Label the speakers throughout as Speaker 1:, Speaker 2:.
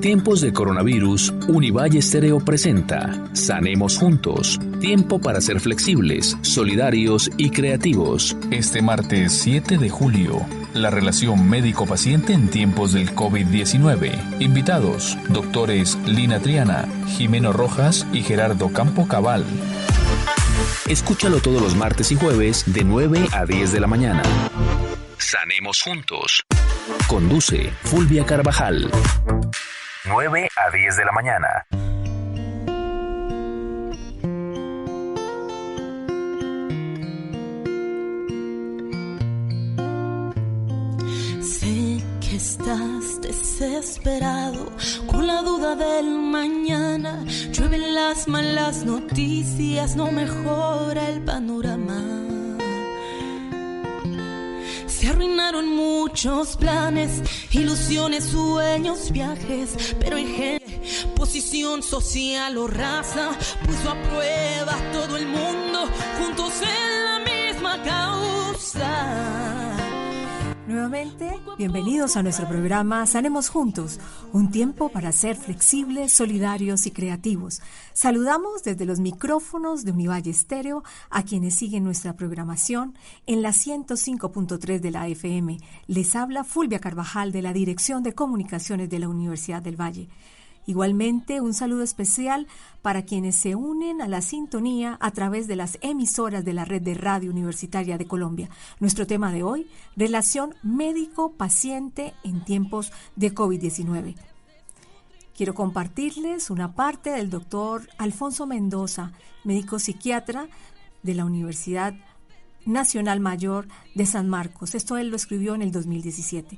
Speaker 1: tiempos de coronavirus, Univalle Estéreo presenta Sanemos Juntos, tiempo para ser flexibles, solidarios y creativos. Este martes 7 de julio, la relación médico-paciente en tiempos del COVID-19. Invitados, doctores Lina Triana, Jimeno Rojas y Gerardo Campo Cabal. Escúchalo todos los martes y jueves de 9 a 10 de la mañana. Sanemos Juntos. Conduce Fulvia Carvajal. 9 a 10 de la mañana.
Speaker 2: Sé que estás desesperado con la duda del mañana. Llueven las malas noticias, no mejora el panorama. Se arruinaron muchos planes, ilusiones, sueños, viajes, pero hay gente, posición social o raza, puso a prueba todo el mundo, juntos en la misma causa.
Speaker 3: Nuevamente, bienvenidos a nuestro programa Sanemos Juntos, un tiempo para ser flexibles, solidarios y creativos. Saludamos desde los micrófonos de Univalle Estéreo a quienes siguen nuestra programación en la 105.3 de la FM. Les habla Fulvia Carvajal de la Dirección de Comunicaciones de la Universidad del Valle. Igualmente, un saludo especial para quienes se unen a la sintonía a través de las emisoras de la Red de Radio Universitaria de Colombia. Nuestro tema de hoy, relación médico-paciente en tiempos de COVID-19. Quiero compartirles una parte del doctor Alfonso Mendoza, médico psiquiatra de la Universidad Nacional Mayor de San Marcos. Esto él lo escribió en el 2017.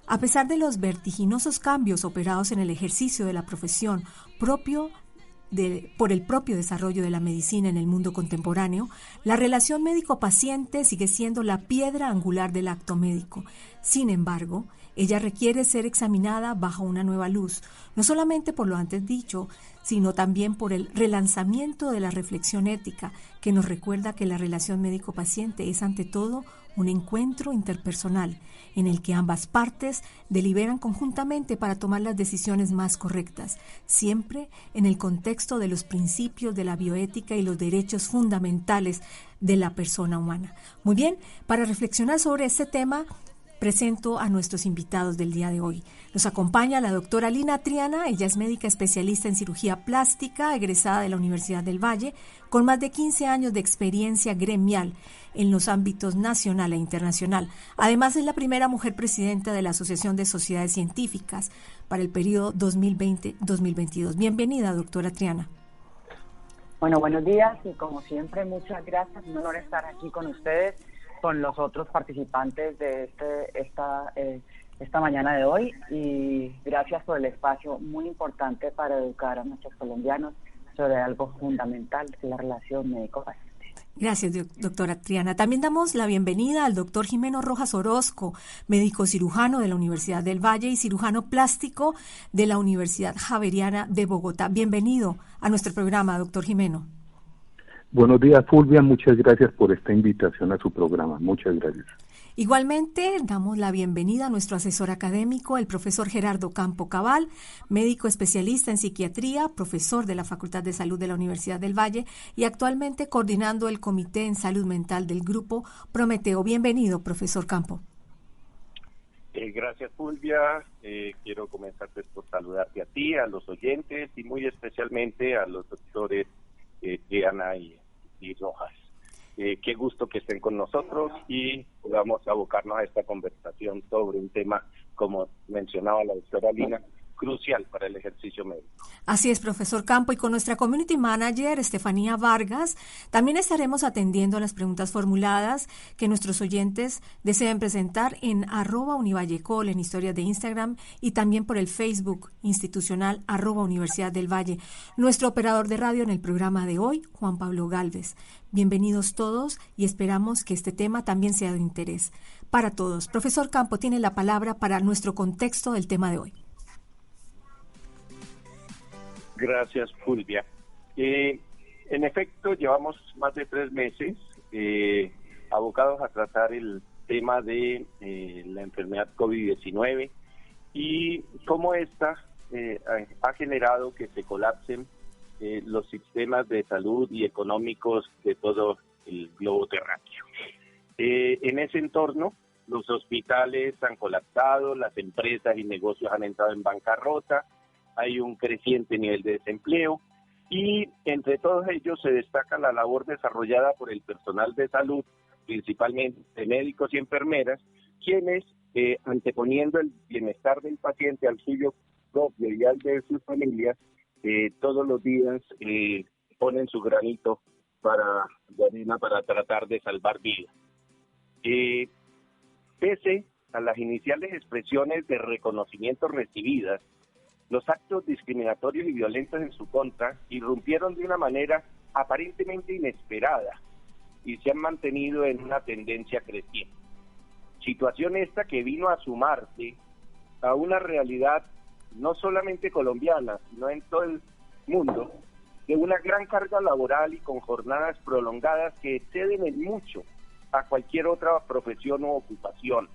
Speaker 3: A pesar de los vertiginosos cambios operados en el ejercicio de la profesión por el propio desarrollo de la medicina en el mundo contemporáneo, la relación médico-paciente sigue siendo la piedra angular del acto médico. Sin embargo, ella requiere ser examinada bajo una nueva luz, no solamente por lo antes dicho, sino también por el relanzamiento de la reflexión ética, que nos recuerda que la relación médico-paciente es ante todo un encuentro interpersonal en el que ambas partes deliberan conjuntamente para tomar las decisiones más correctas, siempre en el contexto de los principios de la bioética y los derechos fundamentales de la persona humana. Muy bien, para reflexionar sobre este tema, presento a nuestros invitados del día de hoy. Nos acompaña la doctora Lina Triana, ella es médica especialista en cirugía plástica, egresada de la Universidad del Valle, con más de 15 años de experiencia gremial en los ámbitos nacional e internacional. Además, es la primera mujer presidenta de la Asociación de Sociedades Científicas para el periodo 2020-2022. Bienvenida, doctora Triana.
Speaker 4: Bueno, buenos días y como siempre, muchas gracias. Un honor estar aquí con ustedes, con los otros participantes de esta mañana de hoy, y gracias por el espacio muy importante para educar a nuestros colombianos sobre algo fundamental, que es la relación médico-paciente.
Speaker 3: Gracias, doctora Triana. También damos la bienvenida al doctor Jimeno Rojas Orozco, médico cirujano de la Universidad del Valle y cirujano plástico de la Universidad Javeriana de Bogotá. Bienvenido a nuestro programa, doctor Jimeno.
Speaker 5: Buenos días, Fulvia. Muchas gracias por esta invitación a su programa. Muchas gracias.
Speaker 3: Igualmente, damos la bienvenida a nuestro asesor académico, el profesor Gerardo Campo Cabal, médico especialista en psiquiatría, profesor de la Facultad de Salud de la Universidad del Valle y actualmente coordinando el Comité en Salud Mental del Grupo Prometeo. Bienvenido, profesor Campo.
Speaker 6: Gracias, Fulvia. Quiero comenzar por saludarte a ti, a los oyentes y muy especialmente a los doctores Triana y Rojas. Qué gusto que estén con nosotros y vamos a abocarnos a esta conversación sobre un tema, como mencionaba la doctora Lina, crucial para el ejercicio médico.
Speaker 3: Así es, profesor Campo, y con nuestra community manager, Estefanía Vargas, también estaremos atendiendo a las preguntas formuladas que nuestros oyentes deseen presentar en @univallecol en historias de Instagram y también por el Facebook institucional @Universidad del Valle. Nuestro operador de radio en el programa de hoy, Juan Pablo Gálvez. Bienvenidos todos y esperamos que este tema también sea de interés para todos. Profesor Campo tiene la palabra para nuestro contexto del tema de hoy.
Speaker 6: Gracias, Fulvia. En efecto, llevamos más de 3 meses abocados a tratar el tema de la enfermedad COVID-19 y cómo esta ha generado que se colapsen los sistemas de salud y económicos de todo el globo terráqueo. En ese entorno, los hospitales han colapsado, las empresas y negocios han entrado en bancarrota, hay un creciente nivel de desempleo y entre todos ellos se destaca la labor desarrollada por el personal de salud, principalmente médicos y enfermeras, quienes, anteponiendo el bienestar del paciente al suyo propio y al de sus familias, todos los días ponen su granito de arena para tratar de salvar vidas. Pese a las iniciales expresiones de reconocimiento recibidas, los actos discriminatorios y violentos en su contra irrumpieron de una manera aparentemente inesperada y se han mantenido en una tendencia creciente. Situación esta que vino a sumarse a una realidad no solamente colombiana, sino en todo el mundo, de una gran carga laboral y con jornadas prolongadas que exceden en mucho a cualquier otra profesión o ocupación,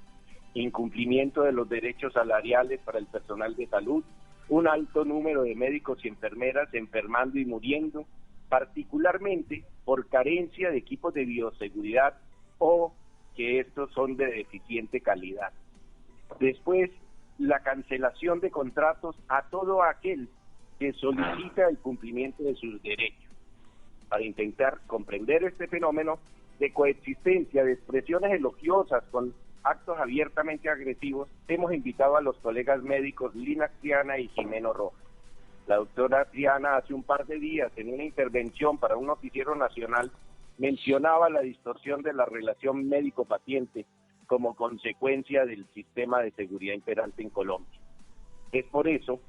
Speaker 6: incumplimiento de los derechos salariales para el personal de salud, un alto número de médicos y enfermeras enfermando y muriendo, particularmente por carencia de equipos de bioseguridad o que estos son de deficiente calidad. Después, la cancelación de contratos a todo aquel que solicita el cumplimiento de sus derechos. Para intentar comprender este fenómeno de coexistencia de expresiones elogiosas con actos abiertamente agresivos, hemos invitado a los colegas médicos Lina Triana y Jimeno Rojas. La doctora Triana hace un par de días en una intervención para un noticiero nacional mencionaba la distorsión de la relación médico-paciente como consecuencia del sistema de seguridad imperante en Colombia. Es por eso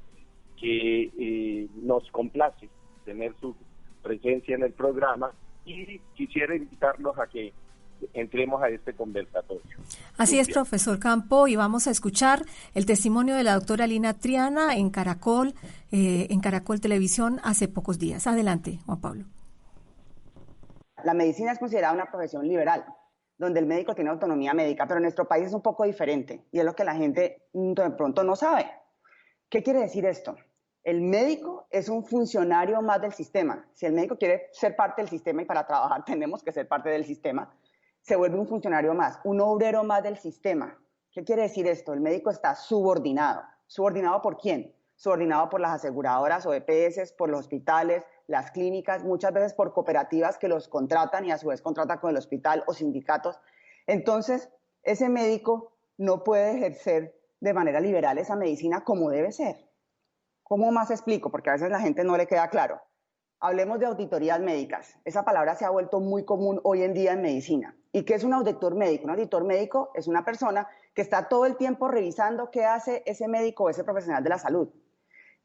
Speaker 6: que nos complace tener su presencia en el programa y quisiera invitarlos a que entremos a este conversatorio.
Speaker 3: Así es, profesor Campo, y vamos a escuchar el testimonio de la doctora Lina Triana en Caracol Televisión hace pocos días. Adelante, Juan Pablo.
Speaker 7: La medicina es considerada una profesión liberal, donde el médico tiene autonomía médica, pero en nuestro país es un poco diferente y es lo que la gente de pronto no sabe. ¿Qué quiere decir esto? El médico es un funcionario más del sistema. Si el médico quiere ser parte del sistema y para trabajar tenemos que ser parte del sistema, se vuelve un funcionario más, un obrero más del sistema. ¿Qué quiere decir esto? El médico está subordinado. ¿Subordinado por quién? Subordinado por las aseguradoras o EPS, por los hospitales, las clínicas, muchas veces por cooperativas que los contratan y a su vez contratan con el hospital o sindicatos. Entonces, ese médico no puede ejercer de manera liberal esa medicina como debe ser. ¿Cómo más explico? Porque a veces a la gente no le queda claro. Hablemos de auditorías médicas. Esa palabra se ha vuelto muy común hoy en día en medicina. ¿Y qué es un auditor médico? Un auditor médico es una persona que está todo el tiempo revisando qué hace ese médico o ese profesional de la salud.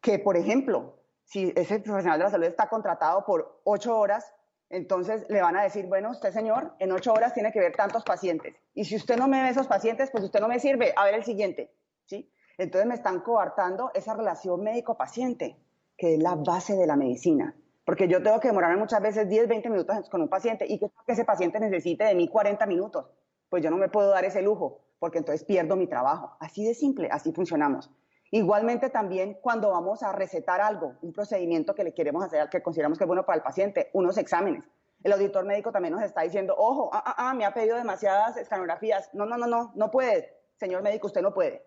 Speaker 7: Que, por ejemplo, si ese profesional de la salud está contratado por 8 horas, entonces le van a decir, bueno, usted señor, en 8 horas tiene que ver tantos pacientes. Y si usted no me ve esos pacientes, pues usted no me sirve, a ver el siguiente, ¿sí? Entonces me están coartando esa relación médico-paciente, que es la base de la medicina. Porque yo tengo que demorarme muchas veces 10, 20 minutos con un paciente y que ese paciente necesite de mí 40 minutos. Pues yo no me puedo dar ese lujo, porque entonces pierdo mi trabajo. Así de simple, así funcionamos. Igualmente también cuando vamos a recetar algo, un procedimiento que le queremos hacer, que consideramos que es bueno para el paciente, unos exámenes. El auditor médico también nos está diciendo, ojo, me ha pedido demasiadas escanografías. No puede, señor médico, usted no puede.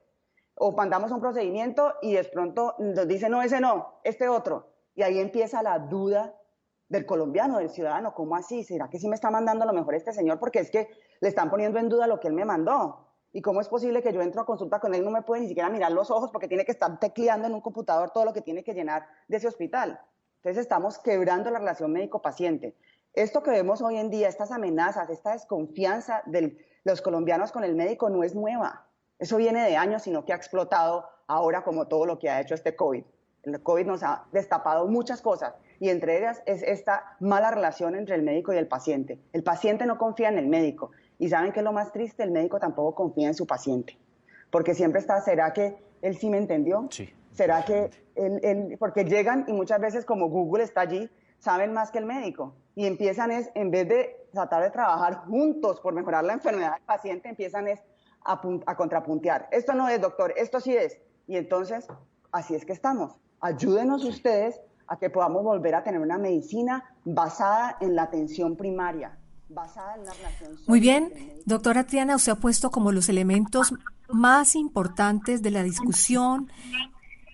Speaker 7: O mandamos un procedimiento y de pronto nos dice, no, ese no, este otro. Y ahí empieza la duda del colombiano, del ciudadano. ¿Cómo así? ¿Será que sí me está mandando a lo mejor este señor? Porque es que le están poniendo en duda lo que él me mandó. ¿Y cómo es posible que yo entro a consulta con él y no me puede ni siquiera mirar los ojos porque tiene que estar tecleando en un computador todo lo que tiene que llenar de ese hospital? Entonces estamos quebrando la relación médico-paciente. Esto que vemos hoy en día, estas amenazas, esta desconfianza de los colombianos con el médico no es nueva. Eso viene de años, sino que ha explotado ahora como todo lo que ha hecho este COVID. El COVID nos ha destapado muchas cosas y entre ellas es esta mala relación entre el médico y el paciente. El paciente no confía en el médico y ¿saben qué es lo más triste? El médico tampoco confía en su paciente, porque siempre está, ¿será que él sí me entendió? Sí. ¿Será que él porque llegan y muchas veces como Google está allí, saben más que el médico y empiezan en vez de tratar de trabajar juntos por mejorar la enfermedad del paciente, empiezan a contrapuntear. Esto no es, doctor, esto sí es. Y entonces así es que estamos. Ayúdenos ustedes a que podamos volver a tener una medicina basada en la atención primaria, basada en la relación.
Speaker 3: Muy bien, doctora Triana, usted ha puesto como los elementos más importantes de la discusión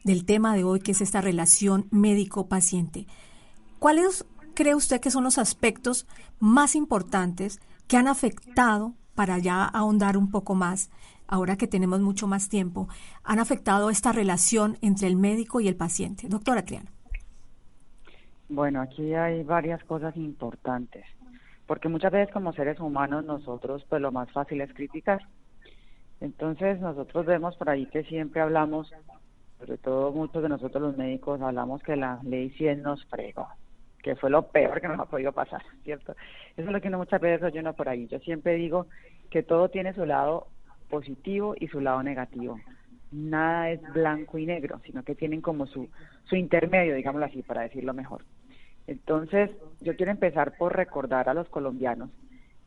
Speaker 3: del tema de hoy, que es esta relación médico-paciente. ¿Cuáles cree usted que son los aspectos más importantes que han afectado, para ya ahondar un poco más, ahora que tenemos mucho más tiempo, han afectado esta relación entre el médico y el paciente? Doctora Triana.
Speaker 4: Bueno, aquí hay varias cosas importantes, porque muchas veces como seres humanos nosotros pues lo más fácil es criticar. Entonces nosotros vemos por ahí que siempre hablamos, sobre todo muchos de nosotros los médicos, hablamos que la ley 100 nos fregó, que fue lo peor que nos ha podido pasar, ¿cierto? Eso es lo que uno muchas veces oye uno por ahí. Yo siempre digo que todo tiene su lado positivo y su lado negativo. Nada es blanco y negro, sino que tienen como su intermedio, digámoslo así, para decirlo mejor. Entonces, yo quiero empezar por recordar a los colombianos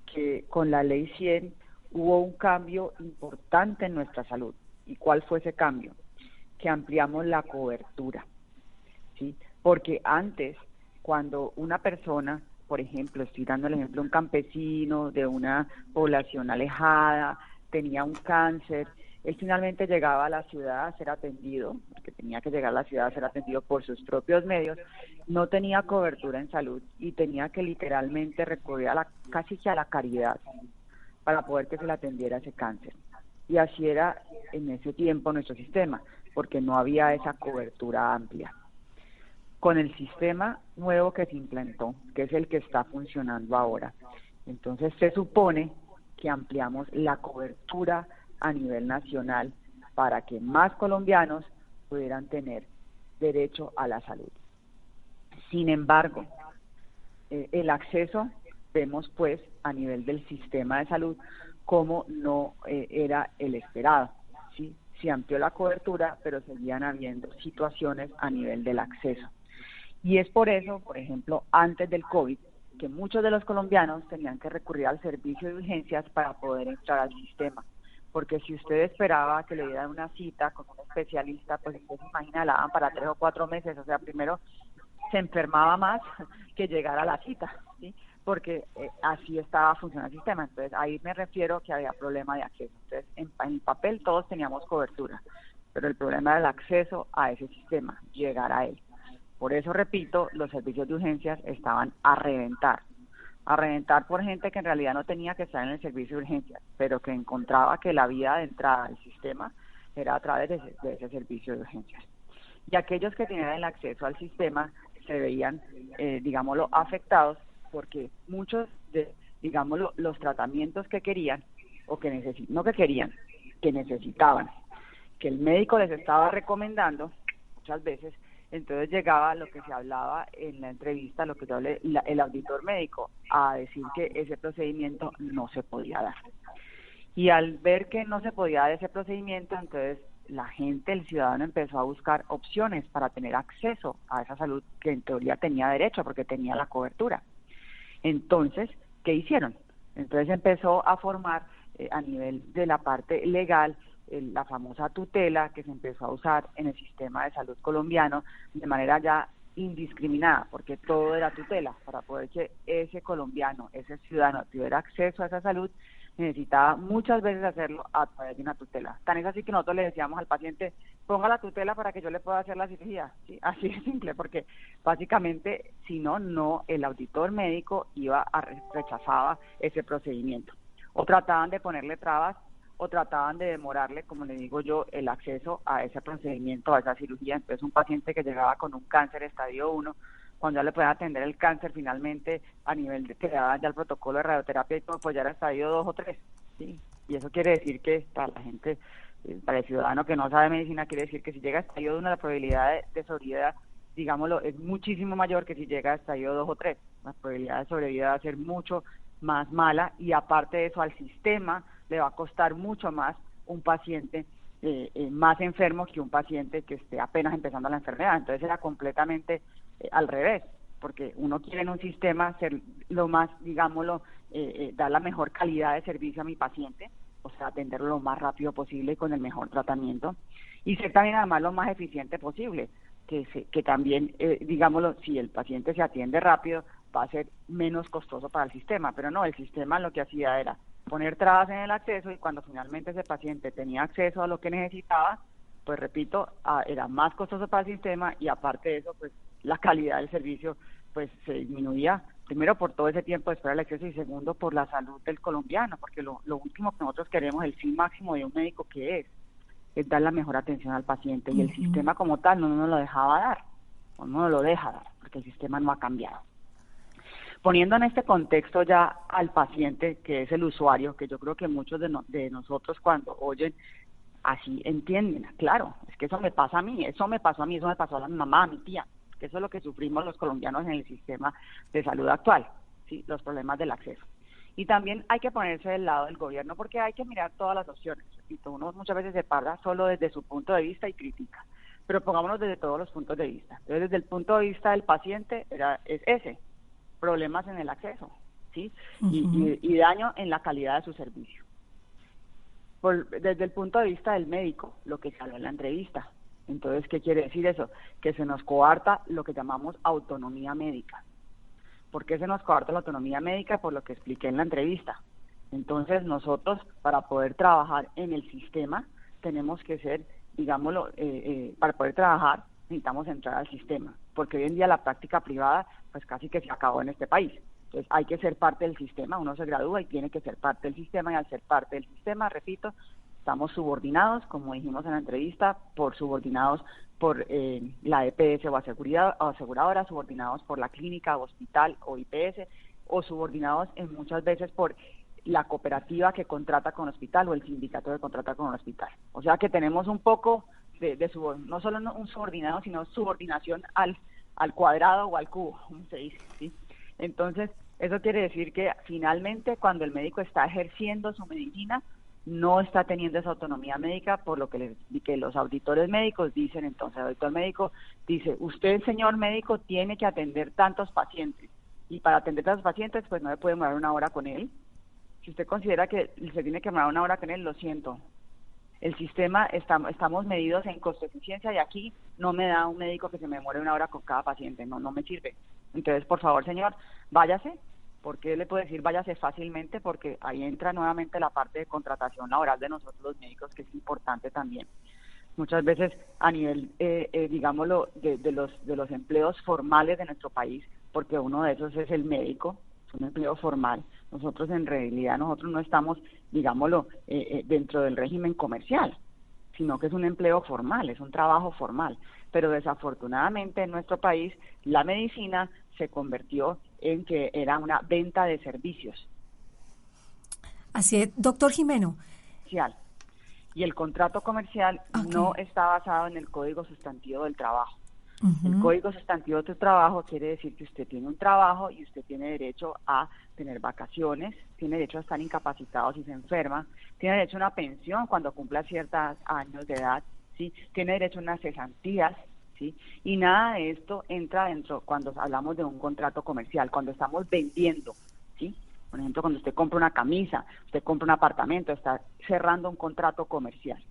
Speaker 4: que con la ley 100 hubo un cambio importante en nuestra salud. ¿Y cuál fue ese cambio? Que ampliamos la cobertura, ¿sí? Porque antes, cuando una persona, por ejemplo, estoy dando el ejemplo de un campesino de una población alejada, tenía un cáncer, él finalmente llegaba a la ciudad a ser atendido, porque tenía que llegar a la ciudad a ser atendido por sus propios medios, no tenía cobertura en salud y tenía que literalmente recurrir casi que a la caridad para poder que se le atendiera ese cáncer. Y así era en ese tiempo nuestro sistema, porque no había esa cobertura amplia. Con el sistema nuevo que se implantó, que es el que está funcionando ahora, entonces se supone que ampliamos la cobertura a nivel nacional para que más colombianos pudieran tener derecho a la salud. Sin embargo, el acceso, vemos pues a nivel del sistema de salud como no era el esperado, ¿sí? Se amplió la cobertura, pero seguían habiendo situaciones a nivel del acceso. Y es por eso, por ejemplo, antes del COVID, que muchos de los colombianos tenían que recurrir al servicio de urgencias para poder entrar al sistema. Porque si usted esperaba que le dieran una cita con un especialista, pues usted se imagina, la daban para 3 o 4 meses. O sea, primero se enfermaba más que llegar a la cita, ¿sí? Porque así estaba funcionando el sistema. Entonces, ahí me refiero que había problema de acceso. Entonces, en el papel todos teníamos cobertura, pero el problema era el acceso a ese sistema, llegar a él. Por eso, repito, los servicios de urgencias estaban a reventar por gente que en realidad no tenía que estar en el servicio de urgencias, pero que encontraba que la vía de entrada al sistema era a través de ese servicio de urgencias. Y aquellos que tenían el acceso al sistema se veían, digámoslo, afectados, porque muchos de, digámoslo, los tratamientos que querían, o que que necesitaban, que el médico les estaba recomendando, muchas veces, entonces llegaba lo que se hablaba en la entrevista, lo que yo hablé, el auditor médico, a decir que ese procedimiento no se podía dar. Y al ver que no se podía dar ese procedimiento, entonces la gente, el ciudadano, empezó a buscar opciones para tener acceso a esa salud que en teoría tenía derecho porque tenía la cobertura. Entonces, ¿qué hicieron? Entonces empezó a formar a nivel de la parte legal la famosa tutela que se empezó a usar en el sistema de salud colombiano de manera ya indiscriminada, porque todo era tutela. Para poder que ese colombiano, ese ciudadano tuviera acceso a esa salud, necesitaba muchas veces hacerlo a través de una tutela. Tan es así que nosotros le decíamos al paciente, ponga la tutela para que yo le pueda hacer la cirugía, ¿sí? Así de simple, porque básicamente, si no, el auditor médico rechazaba ese procedimiento. O trataban de ponerle trabas, o trataban de demorarle, como le digo yo, el acceso a ese procedimiento, a esa cirugía. Entonces, un paciente que llegaba con un cáncer estadio 1, cuando ya le pueden atender el cáncer, finalmente, a nivel de que le daban ya el protocolo de radioterapia y todo, pues ya era estadio 2 o 3, ¿sí? Y eso quiere decir que para la gente, para el ciudadano que no sabe medicina, quiere decir que si llega a estadio 1, la probabilidad de sobrevida, digámoslo, es muchísimo mayor que si llega a estadio 2 o 3. La probabilidad de sobrevida va a ser mucho más mala, y aparte de eso, al sistema le va a costar mucho más un paciente más enfermo que un paciente que esté apenas empezando la enfermedad. Entonces era completamente al revés, porque uno quiere en un sistema ser lo más, digámoslo, dar la mejor calidad de servicio a mi paciente, o sea, atenderlo lo más rápido posible y con el mejor tratamiento. y ser también además lo más eficiente posible, que también, digámoslo, si el paciente se atiende rápido, va a ser menos costoso para el sistema, pero no, el sistema lo que hacía era poner trabas en el acceso, y cuando finalmente ese paciente tenía acceso a lo que necesitaba, pues repito, era más costoso para el sistema, y aparte de eso, pues la calidad del servicio pues se disminuía, primero por todo ese tiempo de espera al acceso, y segundo por la salud del colombiano, porque lo último que nosotros queremos, el fin máximo de un médico, que es dar la mejor atención al paciente, y el sistema como tal no nos lo dejaba dar, o no nos lo deja dar, porque el sistema no ha cambiado. Poniendo en este contexto ya al paciente, que es el usuario, que yo creo que muchos de nosotros cuando oyen así entienden, claro, es que eso me pasa a mí, eso me pasó a mí, eso me pasó a mi mamá, a mi tía, que eso es lo que sufrimos los colombianos en el sistema de salud actual, ¿sí? Los problemas del acceso. Y también hay que ponerse del lado del gobierno, porque hay que mirar todas las opciones. Repito, uno muchas veces se para solo desde su punto de vista y critica, pero pongámonos desde todos los puntos de vista. Entonces, desde el punto de vista del paciente, es ese, problemas en el acceso, ¿sí? Y daño en la calidad de su servicio. Desde el punto de vista del médico, lo que salió en la entrevista. Entonces, ¿qué quiere decir eso? Que se nos coarta lo que llamamos autonomía médica. ¿Por qué se nos coarta la autonomía médica? Por lo que expliqué en la entrevista. Entonces, nosotros, para poder trabajar en el sistema, tenemos que ser, digámoslo, para poder trabajar, necesitamos entrar al sistema, porque hoy en día la práctica privada, pues casi que se acabó en este país. Entonces, hay que ser parte del sistema, uno se gradúa y tiene que ser parte del sistema, y al ser parte del sistema, repito, estamos subordinados, como dijimos en la entrevista, subordinados por la EPS o aseguradora, subordinados por la clínica, hospital o IPS, o subordinados muchas veces por la cooperativa que contrata con el hospital o el sindicato que contrata con el hospital. O sea que tenemos un poco no solo un subordinado, sino subordinación al cuadrado o al cubo, como se dice, ¿sí? Entonces, eso quiere decir que finalmente cuando el médico está ejerciendo su medicina, no está teniendo esa autonomía médica, por lo que los auditores médicos dicen. Entonces, el auditor médico dice, usted, señor médico, tiene que atender tantos pacientes, y para atender tantos pacientes, pues no le puede demorar una hora con él. Si usted considera que se tiene que demorar una hora con él, lo siento. El sistema, estamos medidos en costo-eficiencia, y aquí no me da un médico que se me demore una hora con cada paciente, no me sirve. Entonces, por favor, señor, váyase. ¿Por qué le puedo decir váyase fácilmente? Porque ahí entra nuevamente la parte de contratación laboral de nosotros los médicos, que es importante también. Muchas veces a nivel, digámoslo, de los empleos formales de nuestro país, porque uno de esos es el médico, es un empleo formal. Nosotros en realidad, no estamos, digámoslo, dentro del régimen comercial, sino que es un empleo formal, es un trabajo formal. Pero desafortunadamente en nuestro país la medicina se convirtió en que era una venta de servicios.
Speaker 3: Así es, doctor Jimeno.
Speaker 4: Y el contrato comercial no está basado en el Código Sustantivo del Trabajo. El Código Sustantivo del Trabajo quiere decir que usted tiene un trabajo y usted tiene derecho a tener vacaciones, tiene derecho a estar incapacitado si se enferma, tiene derecho a una pensión cuando cumpla ciertos años de edad, ¿sí? Tiene derecho a unas cesantías, ¿sí? Y nada de esto entra dentro cuando hablamos de un contrato comercial, cuando estamos vendiendo, ¿sí? Por ejemplo, cuando usted compra una camisa, usted compra un apartamento, está cerrando un contrato comercial.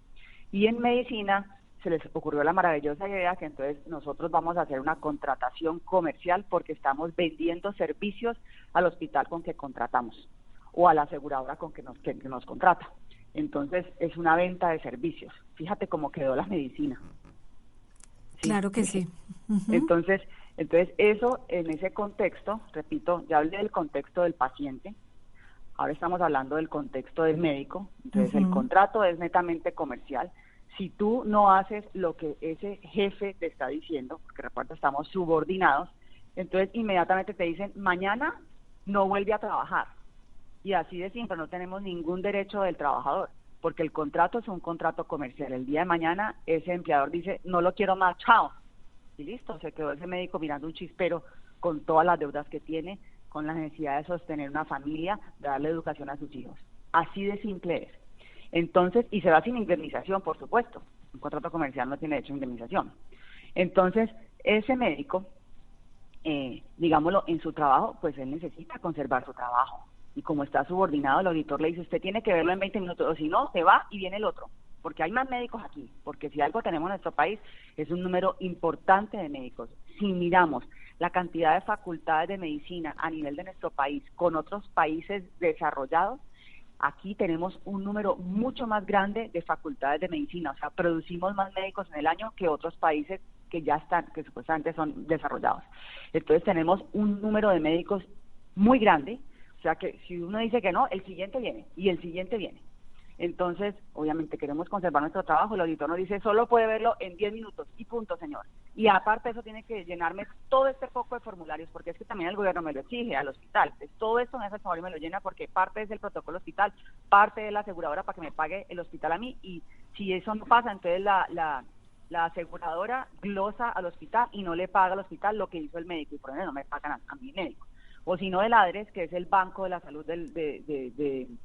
Speaker 4: Y en medicina se les ocurrió la maravillosa idea que entonces nosotros vamos a hacer una contratación comercial, porque estamos vendiendo servicios al hospital con que contratamos o a la aseguradora con que nos contrata. Entonces es una venta de servicios. Fíjate cómo quedó la medicina. ¿Sí?
Speaker 3: Claro que sí.
Speaker 4: Entonces eso, en ese contexto, repito, ya hablé del contexto del paciente, ahora estamos hablando del contexto del médico. Entonces el contrato es netamente comercial. Si tú no haces lo que ese jefe te está diciendo, porque recuerda, estamos subordinados, entonces inmediatamente te dicen, mañana no vuelve a trabajar. Y así de simple, no tenemos ningún derecho del trabajador, porque el contrato es un contrato comercial. El día de mañana ese empleador dice, no lo quiero más, chao. Y listo, se quedó ese médico mirando un chispero con todas las deudas que tiene, con la necesidad de sostener una familia, de darle educación a sus hijos. Así de simple es. Entonces, y se va sin indemnización, por supuesto. Un contrato comercial no tiene derecho a indemnización. Entonces, ese médico, digámoslo, en su trabajo, pues él necesita conservar su trabajo. Y como está subordinado, el auditor le dice, usted tiene que verlo en 20 minutos, o si no, se va y viene el otro. porque hay más médicos aquí, porque si algo tenemos en nuestro país es un número importante de médicos. Si miramos la cantidad de facultades de medicina a nivel de nuestro país con otros países desarrollados, aquí tenemos un número mucho más grande de facultades de medicina, o sea, producimos más médicos en el año que otros países que ya están, que supuestamente son desarrollados. Entonces tenemos un número de médicos muy grande, o sea que si uno dice que no, el siguiente viene, y el siguiente viene. Entonces, obviamente queremos conservar nuestro trabajo, el auditor nos dice, solo puede verlo en 10 minutos, y punto, señor. Y aparte de eso tiene que llenarme todo este poco de formularios, porque es que también el gobierno me lo exige al hospital. Entonces, todo esto me hace el favor y me lo llena, porque parte es el protocolo hospital, parte de la aseguradora para que me pague el hospital a mí, y si eso no pasa, entonces la aseguradora glosa al hospital y no le paga al hospital lo que hizo el médico, y por ende no me pagan a mi médico. O si no, el ADRES, que es el Banco de la Salud del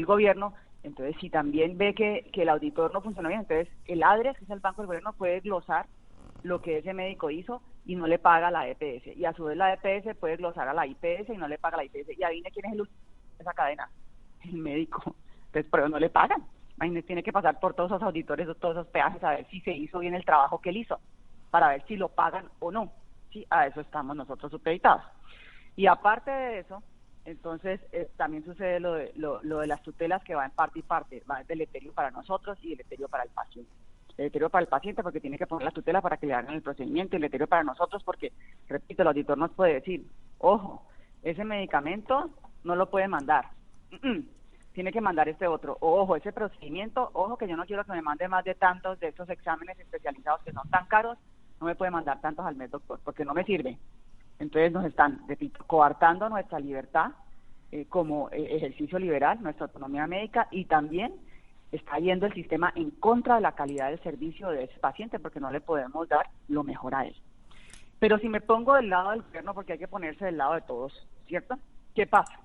Speaker 4: gobierno. Entonces, si también ve que el auditor no funciona bien, entonces el ADRES, que es el Banco del Gobierno, puede glosar lo que ese médico hizo y no le paga a la EPS. Y a su vez la EPS puede glosar a la IPS y no le paga a la IPS. Y adivine quién es el último de esa cadena, el médico. Entonces, pero no le pagan. Imagínese, tiene que pasar por todos esos auditores, todos esos peajes, a ver si se hizo bien el trabajo que él hizo, para ver si lo pagan o no. ¿Sí? A eso estamos nosotros supeditados. Y aparte de eso, entonces también sucede lo de las tutelas, que va en parte y parte, va deleterio para nosotros y deleterio para el paciente. Deleterio para el paciente porque tiene que poner la tutela para que le hagan el procedimiento, y deleterio para nosotros porque, repito, el auditor nos puede decir, ojo, ese medicamento no lo puede mandar, tiene que mandar este otro, ojo, ese procedimiento, ojo, que yo no quiero que me mande más de tantos de estos exámenes especializados que son tan caros, no me puede mandar tantos al mes, doctor, porque no me sirve. Entonces nos están, repito, coartando nuestra libertad como ejercicio liberal, nuestra autonomía médica, y también está yendo el sistema en contra de la calidad del servicio de ese paciente, porque no le podemos dar lo mejor a él. Pero si me pongo del lado del gobierno, porque hay que ponerse del lado de todos, ¿cierto? ¿Qué pasa?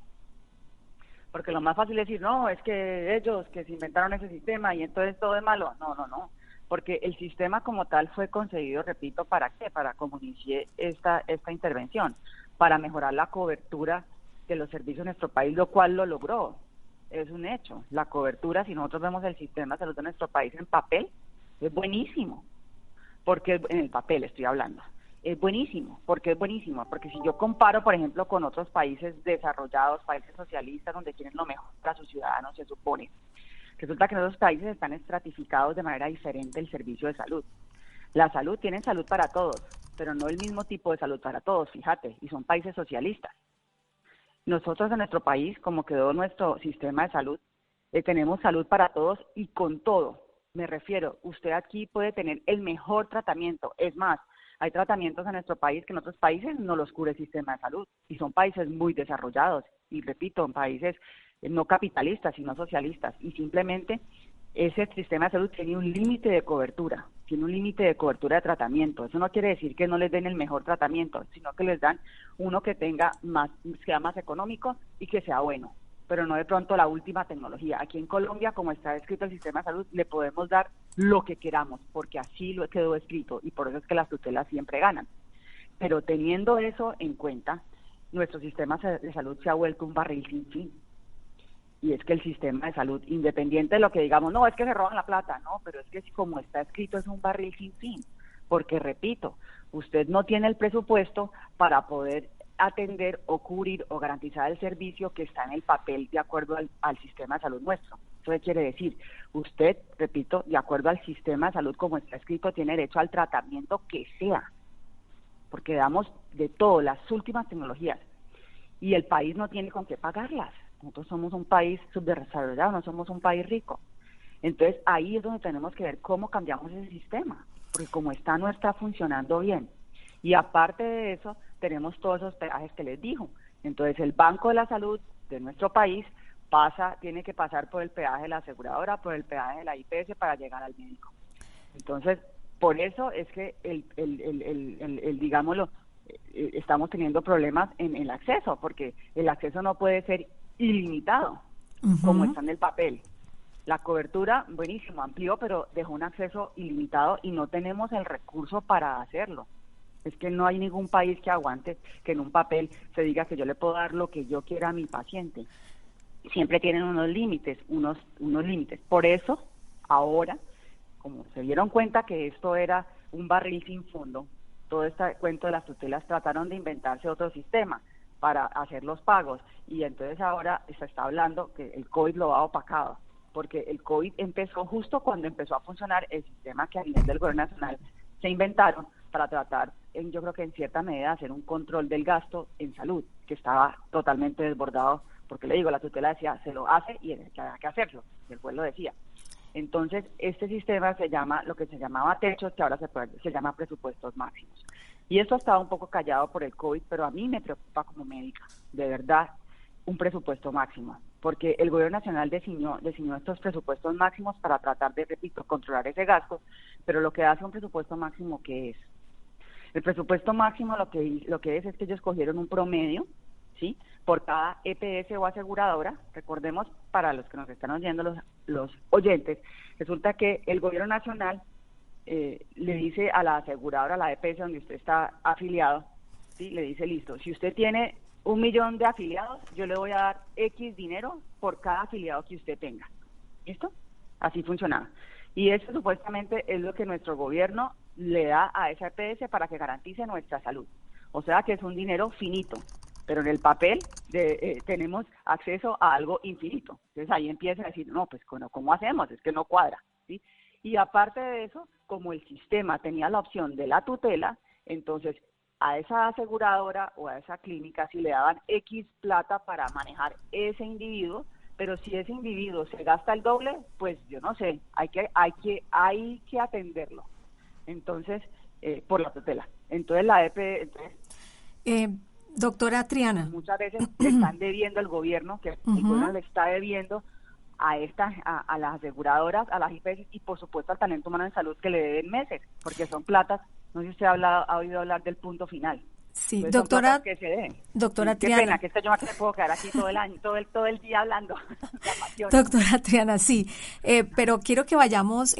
Speaker 4: Porque lo más fácil es decir, no, es que ellos que se inventaron ese sistema y entonces todo es malo. No. Porque el sistema como tal fue concebido, repito, ¿para qué? Para, como inicié esta intervención, para mejorar la cobertura de los servicios en nuestro país, lo cual lo logró. Es un hecho. La cobertura, si nosotros vemos el sistema de salud de nuestro país en papel, es buenísimo. Porque en el papel estoy hablando. Es buenísimo. ¿Por qué es buenísimo? Porque si yo comparo, por ejemplo, con otros países desarrollados, países socialistas, donde tienen lo mejor para sus ciudadanos, se supone, resulta que en otros países están estratificados de manera diferente el servicio de salud. La salud, tienen salud para todos, pero no el mismo tipo de salud para todos, fíjate, y son países socialistas. Nosotros en nuestro país, como quedó nuestro sistema de salud, tenemos salud para todos y con todo. Me refiero, usted aquí puede tener el mejor tratamiento. Es más, hay tratamientos en nuestro país que en otros países no los cubre el sistema de salud, y son países muy desarrollados, y repito, en países no capitalistas, sino socialistas, y simplemente ese sistema de salud tiene un límite de cobertura, tiene un límite de cobertura de tratamiento. Eso no quiere decir que no les den el mejor tratamiento, sino que les dan uno que tenga más, sea más económico y que sea bueno, pero no de pronto la última tecnología. Aquí en Colombia, como está escrito el sistema de salud, le podemos dar lo que queramos, porque así lo quedó escrito, y por eso es que las tutelas siempre ganan. Pero teniendo eso en cuenta, nuestro sistema de salud se ha vuelto un barril sin fin. Y es que el sistema de salud, independiente de lo que digamos, no, es que se roban la plata, no, pero es que como está escrito es un barril sin fin, porque repito, usted no tiene el presupuesto para poder atender o cubrir o garantizar el servicio que está en el papel de acuerdo al sistema de salud nuestro. Eso quiere decir, usted, repito, de acuerdo al sistema de salud como está escrito, tiene derecho al tratamiento que sea, porque damos de todo, las últimas tecnologías, y el país no tiene con qué pagarlas. Nosotros somos un país subdesarrollado, no somos un país rico. Entonces ahí es donde tenemos que ver cómo cambiamos ese sistema, porque como está no está funcionando bien. Y aparte de eso, tenemos todos esos peajes que les dijo. Entonces el Banco de la Salud de nuestro país tiene que pasar por el peaje de la aseguradora, por el peaje de la IPS para llegar al médico. Entonces, por eso es que digámoslo, estamos teniendo problemas en el acceso, porque el acceso no puede ser ilimitado, como está en el papel. La cobertura, buenísimo, amplió, pero dejó un acceso ilimitado y no tenemos el recurso para hacerlo. Es que no hay ningún país que aguante que en un papel se diga que yo le puedo dar lo que yo quiera a mi paciente. Siempre tienen unos límites, unos límites. Por eso Ahora, como se dieron cuenta que esto era un barril sin fondo, todo este cuento de las tutelas, trataron de inventarse otro sistema para hacer los pagos, y entonces ahora se está hablando que el COVID lo ha opacado, porque el COVID empezó justo cuando empezó a funcionar el sistema que a nivel del gobierno nacional se inventaron para tratar, yo creo que en cierta medida, hacer un control del gasto en salud, que estaba totalmente desbordado, porque le digo, la tutela decía, se lo hace y hay que hacerlo, y el juez lo decía. Entonces, este sistema se llama, lo que se llamaba techos, que ahora se llama presupuestos máximos. Y esto ha estado un poco callado por el COVID, pero a mí me preocupa como médica, de verdad, un presupuesto máximo, porque el gobierno nacional definió estos presupuestos máximos para tratar de, repito, controlar ese gasto, pero lo que hace un presupuesto máximo, ¿qué es? El presupuesto máximo lo que es que ellos cogieron un promedio, ¿sí?, por cada EPS o aseguradora. Recordemos, para los que nos están oyendo, los oyentes, resulta que el gobierno nacional le dice a la aseguradora, a la EPS donde usted está afiliado, ¿sí?, le dice, listo, si usted tiene 1 millón de afiliados, yo le voy a dar X dinero por cada afiliado que usted tenga. ¿Listo? Así funcionaba. Y eso supuestamente es lo que nuestro gobierno le da a esa EPS para que garantice nuestra salud. O sea que es un dinero finito, pero en el papel tenemos acceso a algo infinito. Entonces ahí empieza a decir, no, pues ¿cómo hacemos? Es que no cuadra, ¿sí? Y aparte de eso, como el sistema tenía la opción de la tutela, entonces a esa aseguradora o a esa clínica si le daban X plata para manejar ese individuo, pero si ese individuo se gasta el doble, pues yo no sé, hay que atenderlo. Entonces, por la tutela. Entonces la EP...
Speaker 3: Doctora Triana.
Speaker 4: Muchas veces le están debiendo al gobierno, que el gobierno le está debiendo a las aseguradoras, a las IPS y por supuesto al talento humano en salud, que le deben meses, porque son platas. No sé si usted ha oído hablar del punto final.
Speaker 3: Sí,
Speaker 4: pues
Speaker 3: doctora,
Speaker 4: que se deben.
Speaker 3: Doctora
Speaker 4: Qué
Speaker 3: Triana.
Speaker 4: Pena, que yo me puedo quedar aquí todo el año, todo el día hablando.
Speaker 3: Doctora Triana, sí, pero quiero que vayamos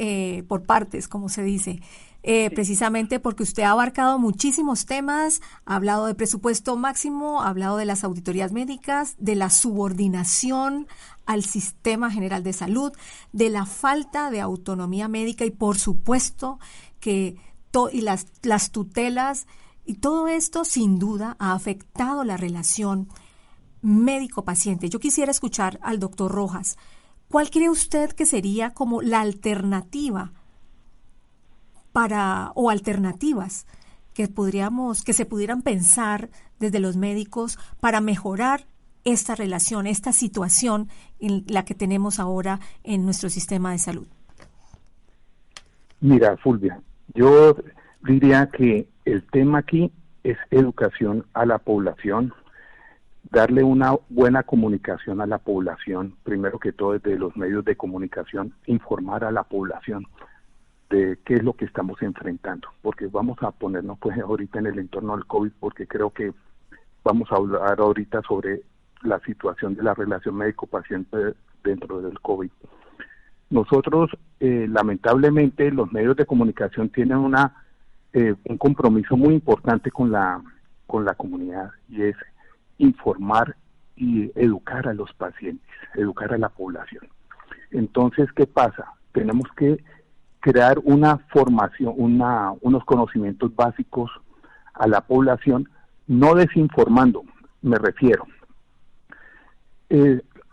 Speaker 3: por partes, como se dice. Precisamente porque usted ha abarcado muchísimos temas, ha hablado de presupuesto máximo, ha hablado de las auditorías médicas, de la subordinación al sistema general de salud, de la falta de autonomía médica y por supuesto que las tutelas, y todo esto sin duda ha afectado la relación médico-paciente. Yo quisiera escuchar al doctor Rojas. ¿Cuál cree usted que sería como la alternativa o alternativas que se pudieran pensar desde los médicos para mejorar esta relación, esta situación en la que tenemos ahora en nuestro sistema de salud?
Speaker 5: Mira, Fulvia, yo diría que el tema aquí es educación a la población, darle una buena comunicación a la población, primero que todo desde los medios de comunicación, informar a la población de qué es lo que estamos enfrentando, porque vamos a ponernos pues ahorita en el entorno del COVID, porque creo que vamos a hablar ahorita sobre la situación de la relación médico-paciente dentro del COVID. Nosotros, lamentablemente, los medios de comunicación tienen un compromiso muy importante con la comunidad, y es informar y educar a los pacientes, educar a la población. Entonces, ¿qué pasa? Tenemos que crear una formación, unos conocimientos básicos a la población, no desinformando, me refiero.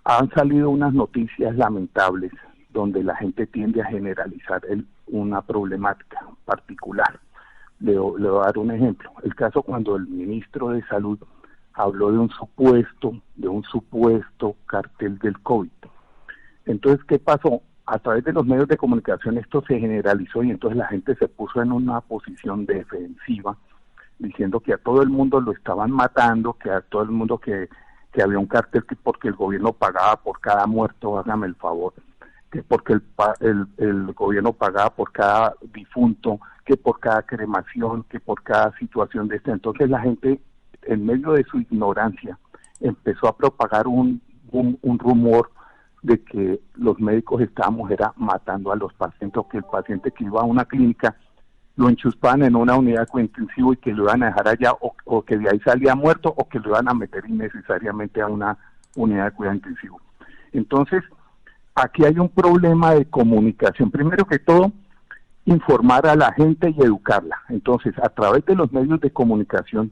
Speaker 5: Han salido unas noticias lamentables donde la gente tiende a generalizar una problemática particular. Le voy a dar un ejemplo. El caso cuando el ministro de Salud habló de un supuesto cartel del COVID. Entonces, ¿qué pasó? A través de los medios de comunicación esto se generalizó y entonces la gente se puso en una posición defensiva, diciendo que a todo el mundo lo estaban matando, que a todo el mundo que había un cartel que porque el gobierno pagaba por cada muerto, hágame el favor, que porque el gobierno pagaba por cada difunto, que por cada cremación, que por cada situación de esta. Entonces la gente, en medio de su ignorancia, empezó a propagar un rumor de que los médicos estábamos matando a los pacientes, o que el paciente que iba a una clínica lo enchuspaban en una unidad de cuidado intensivo y que lo iban a dejar allá, o que de ahí salía muerto, o que lo iban a meter innecesariamente a una unidad de cuidado intensivo. Entonces, aquí hay un problema de comunicación. Primero que todo, informar a la gente y educarla. Entonces, a través de los medios de comunicación,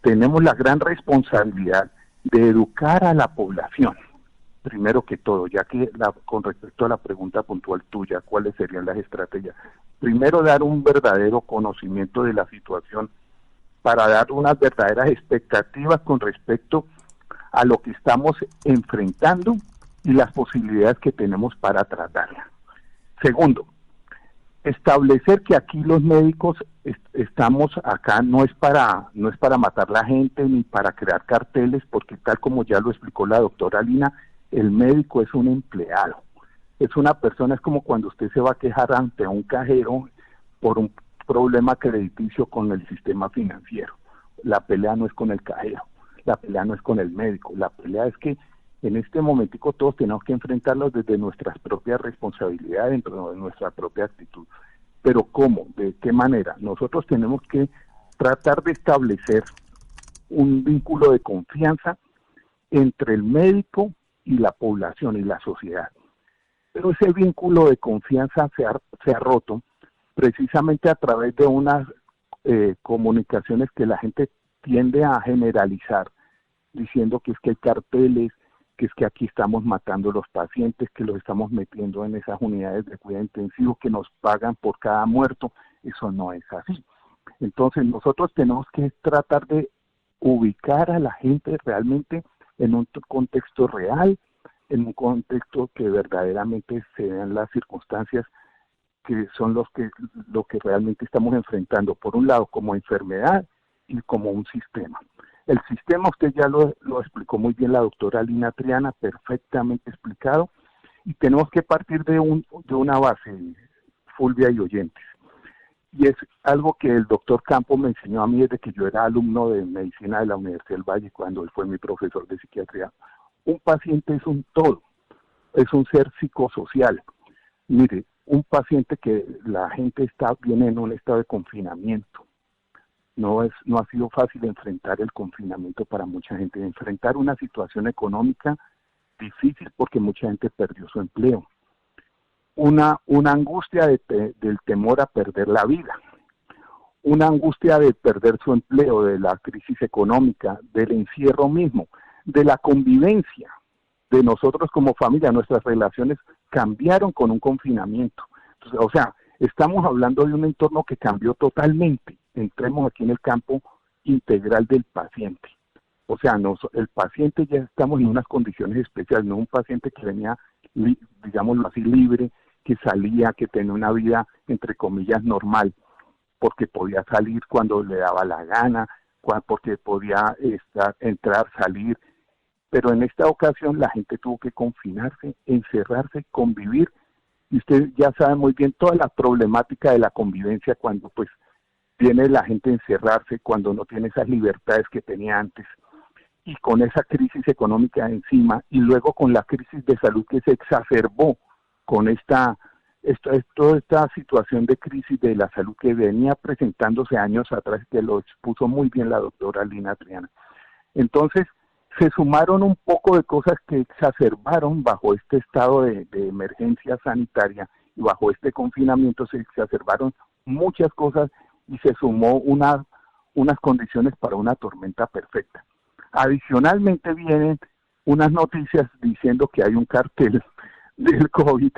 Speaker 5: tenemos la gran responsabilidad de educar a la población. Primero que todo, ya que con respecto a la pregunta puntual tuya, ¿cuáles serían las estrategias? Primero, dar un verdadero conocimiento de la situación para dar unas verdaderas expectativas con respecto a lo que estamos enfrentando y las posibilidades que tenemos para tratarla. Segundo, establecer que aquí los médicos estamos acá no es para matar la gente ni para crear carteles, porque tal como ya lo explicó la doctora Lina, el médico es un empleado, es una persona, es como cuando usted se va a quejar ante un cajero por un problema crediticio con el sistema financiero. La pelea no es con el cajero, la pelea no es con el médico, la pelea es que en este momentico todos tenemos que enfrentarlos desde nuestras propias responsabilidades, dentro de nuestra propia actitud. Pero ¿cómo? ¿De qué manera? Nosotros tenemos que tratar de establecer un vínculo de confianza entre el médico y la población y la sociedad. Pero ese vínculo de confianza se ha roto precisamente a través de unas comunicaciones que la gente tiende a generalizar, diciendo que es que hay carteles, que es que aquí estamos matando los pacientes, que los estamos metiendo en esas unidades de cuidado intensivo, que nos pagan por cada muerto. Eso no es así. Entonces nosotros tenemos que tratar de ubicar a la gente realmente en un contexto real, en un contexto que verdaderamente se den las circunstancias que son lo que realmente estamos enfrentando, por un lado como enfermedad y como un sistema. El sistema, usted ya lo explicó muy bien la doctora Lina Triana, perfectamente explicado, y tenemos que partir de una base, Fulvia y oyentes, y es algo que el doctor Campos me enseñó a mí desde que yo era alumno de medicina de la Universidad del Valle, cuando él fue mi profesor de psiquiatría. Un paciente es un todo, es un ser psicosocial. Mire, un paciente que la gente viene en un estado de confinamiento. No ha sido fácil enfrentar el confinamiento para mucha gente, enfrentar una situación económica difícil porque mucha gente perdió su empleo. Una angustia del temor a perder la vida, una angustia de perder su empleo, de la crisis económica, del encierro mismo, de la convivencia de nosotros como familia. Nuestras relaciones cambiaron con un confinamiento. Entonces, o sea, estamos hablando de un entorno que cambió totalmente. Entremos aquí en el campo integral del paciente. O sea, el paciente ya estamos en unas condiciones especiales, no un paciente que venía, digámoslo así, libre, que salía, que tenía una vida, entre comillas, normal, porque podía salir cuando le daba la gana, porque podía entrar, salir. Pero en esta ocasión la gente tuvo que confinarse, encerrarse, convivir, y usted ya sabe muy bien toda la problemática de la convivencia cuando pues viene la gente a encerrarse, cuando no tiene esas libertades que tenía antes, y con esa crisis económica encima, y luego con la crisis de salud que se exacerbó con toda esta situación de crisis de la salud que venía presentándose años atrás, que lo expuso muy bien la doctora Lina Triana. Entonces, se sumaron un poco de cosas que exacerbaron bajo este estado de emergencia sanitaria, y bajo este confinamiento se exacerbaron muchas cosas y se sumó unas condiciones para una tormenta perfecta. Adicionalmente vienen unas noticias diciendo que hay un cartel del COVID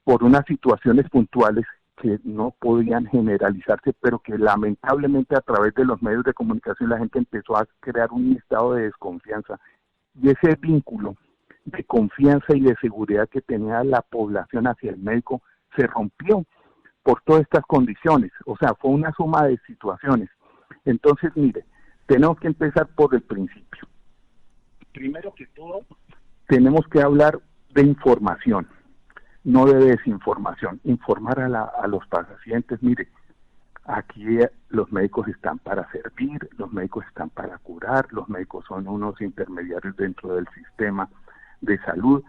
Speaker 5: por unas situaciones puntuales que no podían generalizarse, pero que lamentablemente a través de los medios de comunicación la gente empezó a crear un estado de desconfianza, y ese vínculo de confianza y de seguridad que tenía la población hacia el médico se rompió por todas estas condiciones. O sea, fue una suma de situaciones. Entonces, mire, tenemos que empezar por el principio. Primero que todo, tenemos que hablar de información, no de desinformación. Informar a los pacientes, mire, aquí los médicos están para servir, los médicos están para curar, los médicos son unos intermediarios dentro del sistema de salud,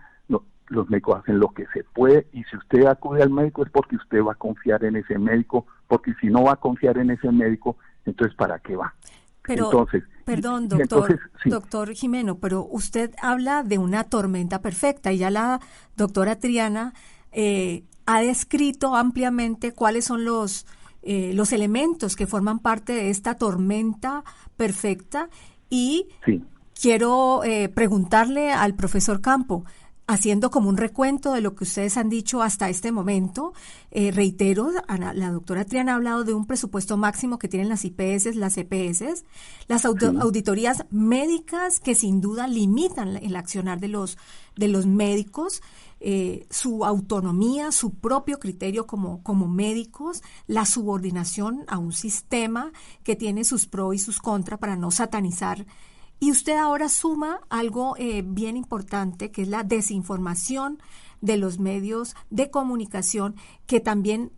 Speaker 5: los médicos hacen lo que se puede, y si usted acude al médico es porque usted va a confiar en ese médico, porque si no va a confiar en ese médico, entonces ¿para qué va?
Speaker 3: Pero,
Speaker 5: entonces,
Speaker 3: perdón, doctor Jimeno, pero usted habla de una tormenta perfecta y ya la doctora Triana ha descrito ampliamente cuáles son los elementos que forman parte de esta tormenta perfecta y quiero preguntarle al profesor Campo, haciendo como un recuento de lo que ustedes han dicho hasta este momento, reitero, la doctora Triana ha hablado de un presupuesto máximo que tienen las IPS, las EPS, las auditorías médicas que sin duda limitan el accionar de los médicos, su autonomía, su propio criterio como médicos, la subordinación a un sistema que tiene sus pros y sus contras para no satanizar. Y usted ahora suma algo bien importante, que es la desinformación de los medios de comunicación, que también,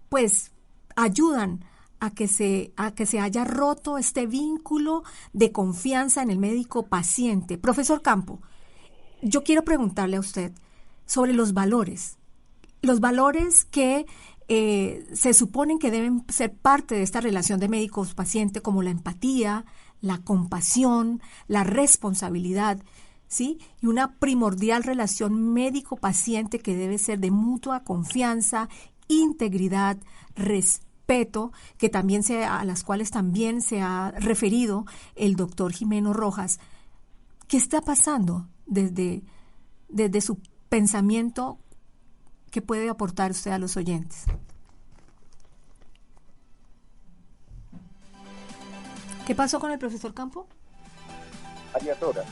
Speaker 3: pues, ayudan a que se haya roto este vínculo de confianza en el médico paciente. Profesor Campo, yo quiero preguntarle a usted sobre los valores que se suponen que deben ser parte de esta relación de médicos-paciente, como la empatía, la compasión, la responsabilidad, ¿sí? Y una primordial relación médico-paciente que debe ser de mutua confianza, integridad, respeto, que también a las cuales también se ha referido el doctor Jimeno Rojas. ¿Qué está pasando desde su pensamiento que puede aportar usted a los oyentes? ¿Qué pasó con el profesor Campo?
Speaker 6: Varias horas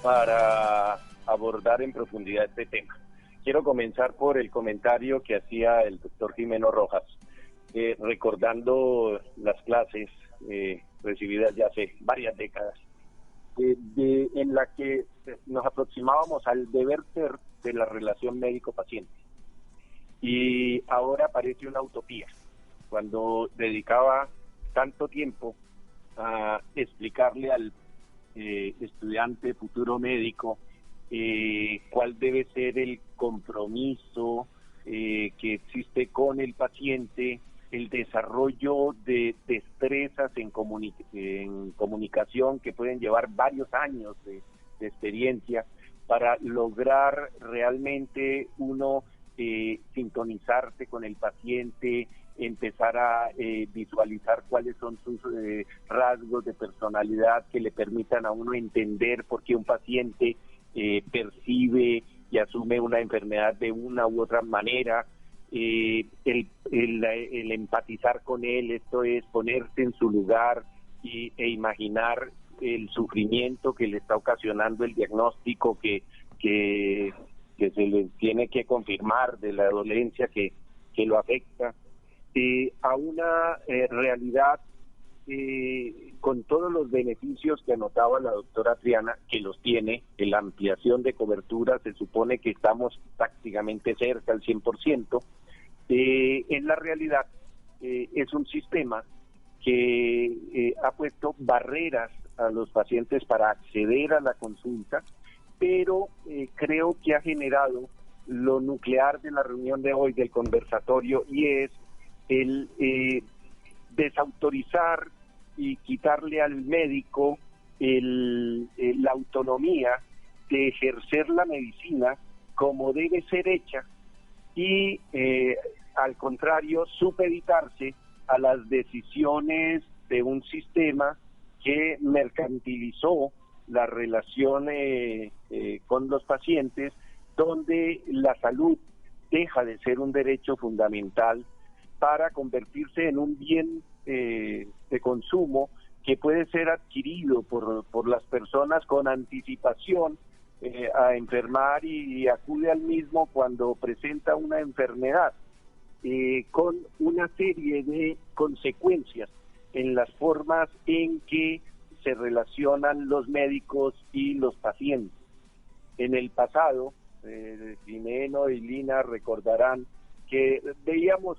Speaker 6: para abordar en profundidad este tema. Quiero comenzar por el comentario que hacía el doctor Jimeno Rojas, recordando las clases recibidas ya hace varias décadas, en la que nos aproximábamos al deber ser de la relación médico-paciente. Y ahora parece una utopía, cuando dedicaba tanto tiempo a explicarle al estudiante futuro médico cuál debe ser el compromiso que existe con el paciente, el desarrollo de destrezas en comunicación que pueden llevar varios años de experiencia para lograr realmente uno sintonizarse con el paciente, empezar a visualizar cuáles son sus rasgos de personalidad que le permitan a uno entender por qué un paciente percibe y asume una enfermedad de una u otra manera, el empatizar con él, esto es ponerse en su lugar e imaginar el sufrimiento que le está ocasionando el diagnóstico que se le tiene que confirmar de la dolencia que lo afecta, a una realidad con todos los beneficios que anotaba la doctora Triana, que los tiene, en la ampliación de cobertura, se supone que estamos prácticamente cerca al 100%, en la realidad es un sistema que ha puesto barreras a los pacientes para acceder a la consulta, pero creo que ha generado lo nuclear de la reunión de hoy, del conversatorio, y es el desautorizar y quitarle al médico la autonomía de ejercer la medicina como debe ser hecha y al contrario supeditarse a las decisiones de un sistema que mercantilizó la relación con los pacientes, donde la salud deja de ser un derecho fundamental para convertirse en un bien de consumo que puede ser adquirido por las personas con anticipación a enfermar y acude al mismo cuando presenta una enfermedad, con una serie de consecuencias en las formas en que se relacionan los médicos y los pacientes. En el pasado, Jimeno y Lina recordarán que veíamos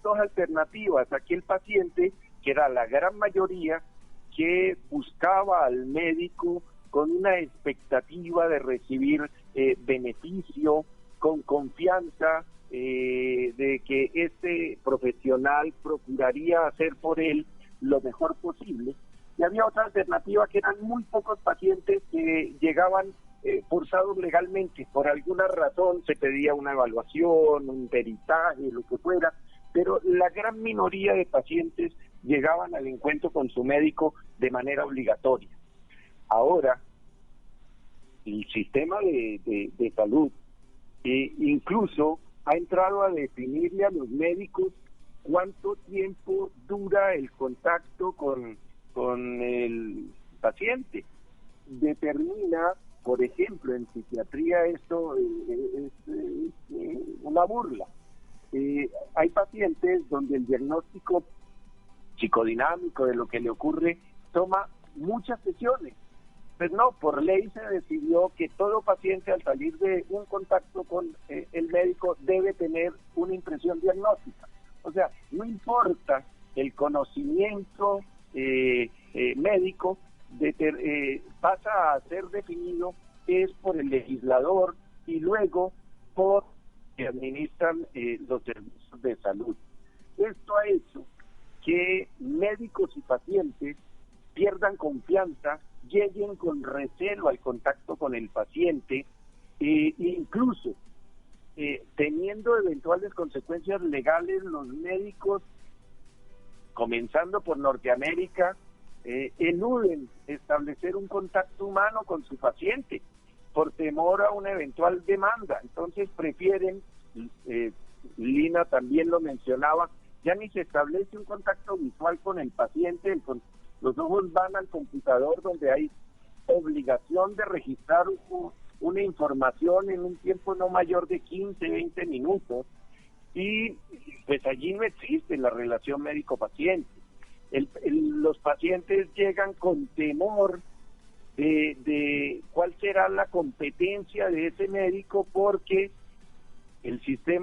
Speaker 6: dos alternativas: aquel paciente, que era la gran mayoría, que buscaba al médico con una expectativa de recibir beneficio, con confianza de que este profesional procuraría hacer por él lo mejor posible, y había otra alternativa que eran muy pocos pacientes que llegaban forzados legalmente. Por alguna razón se pedía una evaluación, un peritaje, lo que fuera, pero la gran minoría de pacientes llegaban al encuentro con su médico de manera obligatoria. Ahora, el sistema de salud incluso ha entrado a definirle a los médicos cuánto tiempo dura el contacto con el paciente. Determina, por ejemplo, en psiquiatría esto es una burla. Hay pacientes donde el diagnóstico psicodinámico de lo que le ocurre toma muchas sesiones. Pues no, por ley se decidió que todo paciente al salir de un contacto con el médico debe tener una impresión diagnóstica. O sea, no importa el conocimiento médico, pasa a ser definido es por el legislador y luego por que administran los servicios de salud. Esto ha hecho que médicos y pacientes pierdan confianza, lleguen con recelo al contacto con el paciente, incluso teniendo eventuales consecuencias legales, los médicos, comenzando por Norteamérica, eluden establecer un contacto humano con su paciente por temor a una eventual demanda. Entonces prefieren, Lina también lo mencionaba, ya ni se establece un contacto visual con el paciente, los ojos van al computador donde hay obligación de registrar una información en un tiempo no mayor de 15, 20 minutos, y pues allí no existe la relación médico-paciente. Los pacientes llegan con temor de cuál será la competencia de ese médico, porque el sistema